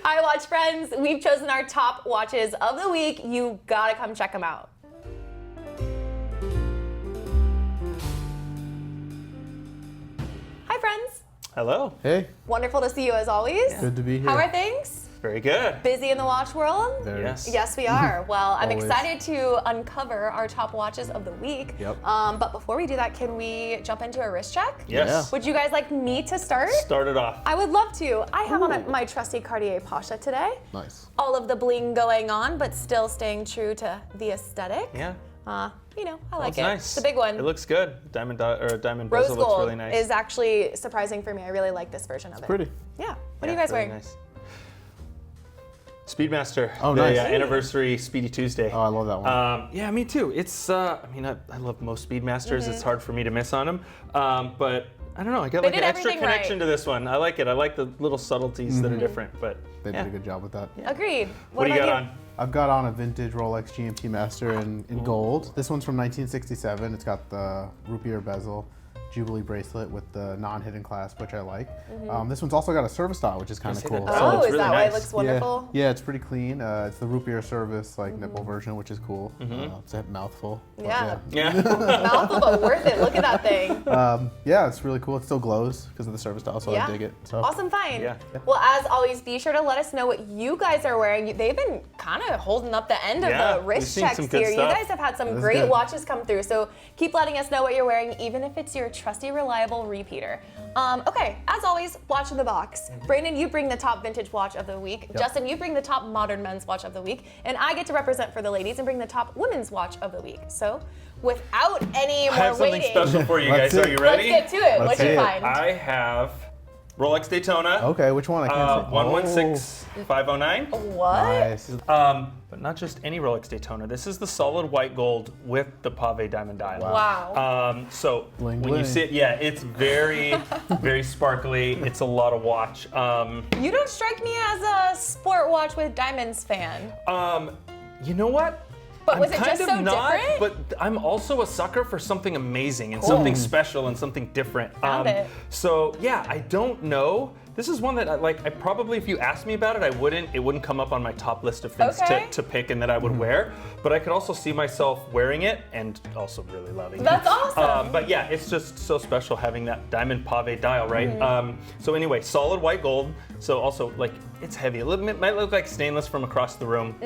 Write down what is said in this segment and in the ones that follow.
Hi, watch friends. We've chosen our top watches of the week. You gotta come check them out. Hi, friends. Hello. Hey. Wonderful to see you as always. Yeah. Good to be here. How are things? Very good. Busy in the watch world? Very. Yes. Yes, we are. Well, I'm Always. excited to uncover our top watches of the week. Yep. But before we do that, can we jump into a wrist check? Yes. Would you guys like me to start? Start it off. I would love to. I have on my trusty Cartier Pasha today. Nice. All of the bling going on, but still staying true to the aesthetic. Yeah. You know, I like It's it. nice. It's a big one. It looks good. Diamond Rose bezel looks gold really nice. is actually surprising for me. I really like this version of it. Pretty. Yeah. What are you guys really wearing? Nice. Speedmaster. Oh, the, nice. Anniversary Speedy Tuesday. Oh, I love that one. Yeah, me too. It's, I mean, I love most Speedmasters. It's hard for me to miss on them. But I don't know, I got They like did an extra everything connection right. to this one. I like it. I like the little subtleties that are different, but They yeah. did a good job with that. Agreed. What do you about got on? I've got on a vintage Rolex GMT Master in gold. This one's from 1967. It's got the rupiah bezel, Jubilee bracelet with the non-hidden clasp, which I like. This one's also got a service dial, which is kind of Yes, it cool. does. Oh, it's is really that why it nice. looks wonderful? Yeah, it's pretty clean. It's the rupiah service, like nipple version, which is cool. It's a mouthful. but Yeah. Yeah. Mouthful, but worth it. Look at that thing. Yeah, it's really cool. It still glows because of the service dial, so Yeah. I dig it. So. Awesome find. Yeah. Well, as always, be sure to let us know what you guys are wearing. They've been kind of holding up the end Yeah, of the we've wrist seen checks some good here. stuff. You guys have had some That is great good. watches come through, so keep letting us know what you're wearing, even if it's your trusty, reliable repeater. Okay, as always, watch in the box. Brandon, you bring the top vintage watch of the week. Justin, you bring the top modern men's watch of the week. And I get to represent for the ladies and bring the top women's watch of the week. So, without any I more have something waiting, special for you guys. Let's Are see. you let's ready? get to it. Let's What'd you see it. find? I have Rolex Daytona. Okay, which one? I can't see. 116509. What? Nice. But not just any Rolex Daytona. This is the solid white gold with the Pave diamond dial. Wow. So Bling, when you bling. see it, yeah, it's very, very sparkly. It's a lot of watch. You don't strike me as a sport watch with diamonds fan. You know what? But was I'm it kind just of so not, different? but I'm also a sucker for something amazing and Cool. something special and something different. Found it. So yeah, I don't know. This is one that I probably, if you asked me about it, it wouldn't come up on my top list of things Okay. to pick and that I would wear. But I could also see myself wearing it and also really loving it. That's awesome. But yeah, it's just so special having that diamond Pave dial, right? Mm-hmm. So anyway, solid white gold. So also it's heavy. It might look like stainless from across the room.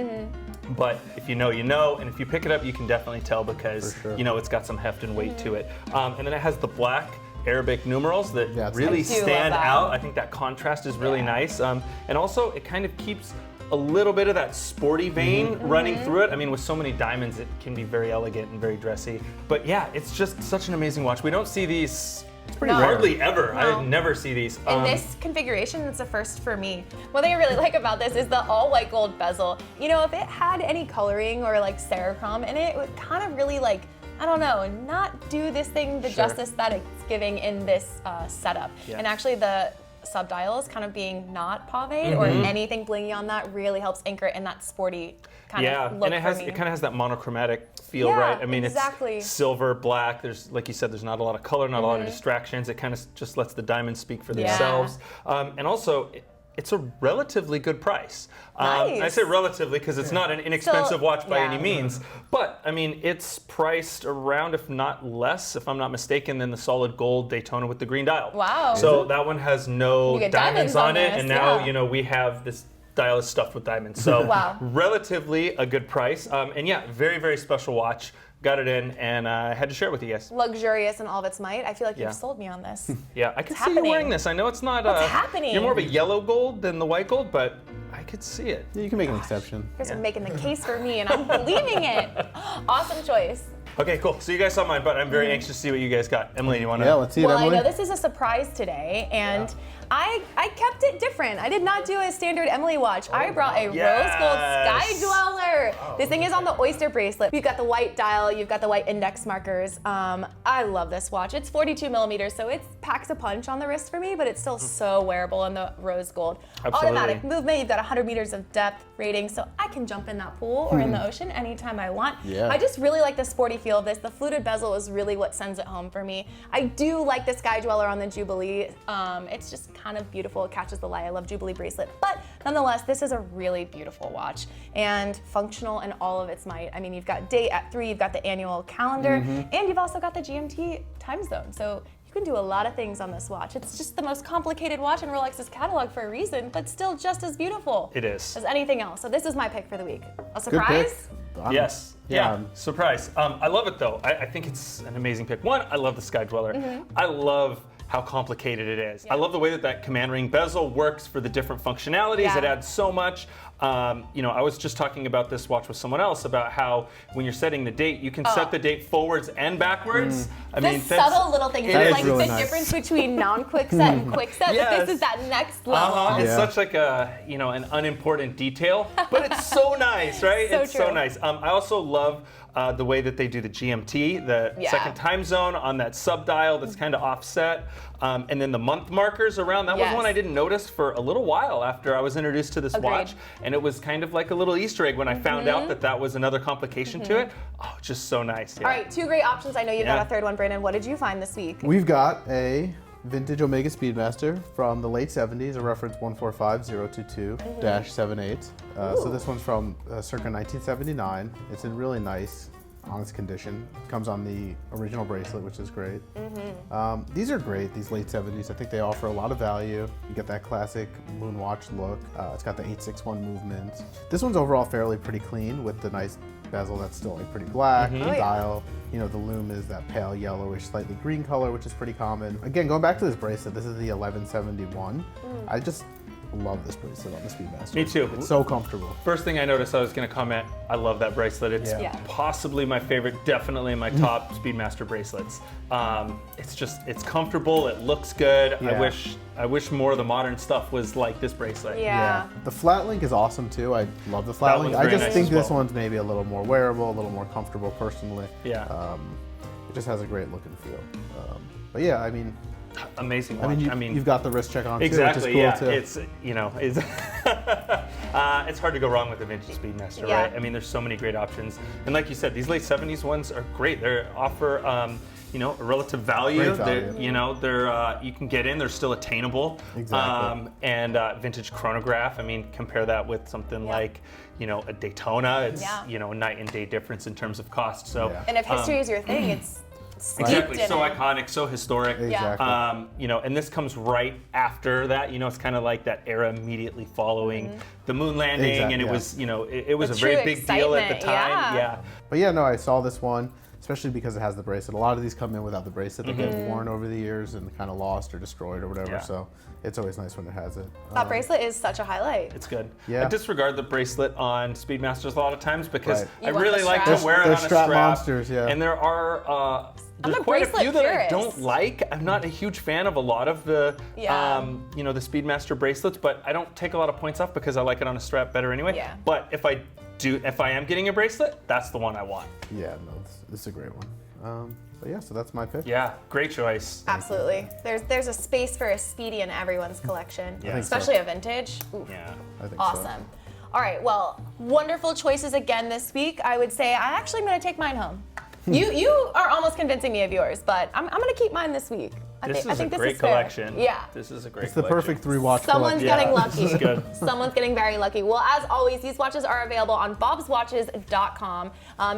But if you know, you know, and if you pick it up, you can definitely tell because For sure. you know it's got some heft and weight to it. And then it has the black Arabic numerals that Yeah, it's really nice. I do love stand that. out. I think that contrast is really nice. And also it kind of keeps a little bit of that sporty vein running through it. I mean, with so many diamonds, it can be very elegant and very dressy. But yeah, it's just such an amazing watch. We don't see these pretty rare. hardly ever. No. I never see these. In this configuration, it's a first for me. One thing I really like about this is the all white gold bezel. You know, if it had any coloring or like Cerachrome in it, it would kind of really I don't know, not do this thing the Sure. justice that it's giving in this setup. Yeah. And actually the subdials kind of being not pave or anything blingy on that really helps anchor it in that sporty kind of look and it for has me. it kind of has that monochromatic feel, Yeah, right? I mean, exactly. it's silver, black. There's, like you said, there's not a lot of color, not a lot of distractions. It kind of just lets the diamonds speak for Yeah. themselves. And also, it's a relatively good price. Nice. I say relatively because it's not an inexpensive watch by yeah. any means. But I mean, it's priced around, if not less, if I'm not mistaken, than the solid gold Daytona with the green dial. Wow. So that one has no You get diamonds on it, this, and now yeah. we have this dial is stuffed with diamonds. So Wow. relatively a good price. And yeah, very, very special watch. Got it in, and I had to share it with you guys. Luxurious in all of its might. I feel like Yeah. you've sold me on this. Yeah, I could see happening? you wearing this. I know it's not. What's happening? You're more of a yellow gold than the white gold, but I could see it. Yeah, you can make an exception. You guys Yeah. are making the case for me, and I'm believing it. Awesome choice. Okay, cool. So you guys saw mine, but I'm very anxious to see what you guys got. Emily, you want to? Yeah, let's see Well, it, Emily. I know this is a surprise today, and I kept it different. I did not do a standard Emily watch. I brought a rose gold Sky yes. Dweller. This thing is on the oyster bracelet. You've got the white dial, you've got the white index markers. I love this watch. It's 42 millimeters, so it packs a punch on the wrist for me, but it's still so wearable in the rose gold. Absolutely. Automatic movement, you've got 100 meters of depth rating, so I can jump in that pool or in the ocean anytime I want. Yeah. I just really like the sporty feel of this. The fluted bezel is really what sends it home for me. I do like the Sky Dweller on the Jubilee. It's just kind of beautiful. It catches the light. I love Jubilee bracelet. But nonetheless, this is a really beautiful watch and functional in all of its might. I mean, you've got date at 3, you've got the annual calendar, and you've also got the GMT time zone. So you can do a lot of things on this watch. It's just the most complicated watch in Rolex's catalog for a reason, but still just as beautiful It is. as anything else. So this is my pick for the week. A Good pick. surprise? Yes. Yeah. Yeah. Surprise. I love it though. I think it's an amazing pick. One, I love the Sky Dweller. I love how complicated it is. Yeah. I love the way that command ring bezel works for the different functionalities. Yeah. It adds so much. You know, I was just talking about this watch with someone else about how when you're setting the date, you can set the date forwards and backwards. I The mean, subtle little things, That is like really the nice. difference between non-quick set and quick set. Yes. But this is that next level. It's Yeah. such like a, you know, an unimportant detail, but it's so nice, right? So it's so true. nice. I also love the way that they do the GMT, the Yeah. second time zone on that sub dial that's kind of offset. And then the month markers around. That was Yes. one I didn't notice for a little while after I was introduced to this Agreed. watch. And it was kind of like a little Easter egg when I found out that that was another complication to it. Oh, just so nice. Yeah. All right, 2 great options. I know you've Yeah. got a third one, Brandon. What did you find this week? We've got a vintage Omega Speedmaster from the late 70s, a reference 145022-78. So this one's from circa 1979. It's in really nice, honest condition. Comes on the original bracelet, which is great. These are great, these late 70s. I think they offer a lot of value. You get that classic Moonwatch look. It's got the 861 movement. This one's overall fairly pretty clean with the nice bezel that's still like pretty black. The Oh, yeah. dial, you know, the lume is that pale yellowish, slightly green color, which is pretty common. Again, going back to this bracelet, this is the 1171. I just love this bracelet on the Speedmaster. Me too. It's so comfortable. First thing I noticed, I was going to comment, I love that bracelet. It's Yeah. Yeah. possibly my favorite, definitely in my top Speedmaster bracelets. It's comfortable, it looks good. Yeah. I wish more of the modern stuff was like this bracelet. Yeah. The flat link is awesome too. I love the flat That link. one's I very just nice think as this well. one's maybe a little more wearable, a little more comfortable personally. Yeah. It just has a great look and feel. But yeah, I mean, Amazing watch. you've got the wrist check on Exactly, too, which yeah. is cool too. It's, you know, it's, it's hard to go wrong with the vintage Speedmaster, Yeah. right? I mean, there's so many great options. And like you said, these late 70s ones are great. They offer, you know, a relative value. Great value. You know, you can get in, they're still attainable. Exactly. And vintage chronograph, I mean, compare that with something Yeah. like, you know, a Daytona. It's, Yeah. you know, night and day difference in terms of cost. So, Yeah. And if history is your thing, it's steeped exactly, in so it. iconic, so historic. Exactly. You know, and this comes right after that. You know, it's kind of like that era immediately following the moon landing, Exactly, and it yeah. was, you know, it was The a very true big deal at the excitement, time. yeah. But yeah, no, I saw this one, especially because it has the bracelet. A lot of these come in without the bracelet. They get worn over the years and kind of lost or destroyed or whatever. Yeah. So it's always nice when it has it. That bracelet is such a highlight. It's good. Yeah. I disregard the bracelet on Speedmasters a lot of times because Right. I You want really the like strap. to wear it They're on a strap strap. monsters, yeah. And there are I'm there's a quite a bracelet few that I purist. don't like. I'm not a huge fan of a lot of the, Yeah. you know, the Speedmaster bracelets, but I don't take a lot of points off because I like it on a strap better anyway. Yeah. But if I am getting a bracelet, that's the one I want. Yeah, no, this is a great one. But yeah, so that's my pick. Yeah, great choice. Absolutely. There's a space for a Speedy in everyone's collection, I think so. especially a vintage. Oof. Yeah. I think Awesome. so. All right, well, wonderful choices again this week. I would say I actually am going to take mine home. You are almost convincing me of yours, but I'm going to keep mine this week. I This think is a this great is fair. collection. Yeah. This is a great It's the collection. perfect 3-watch Someone's collection. getting Yeah, lucky. this is good. Someone's getting very lucky. Well, as always, these watches are available on bobswatches.com.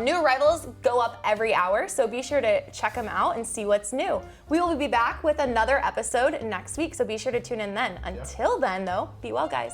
New arrivals go up every hour, so be sure to check them out and see what's new. We will be back with another episode next week, so be sure to tune in then. Until then, though, be well, guys.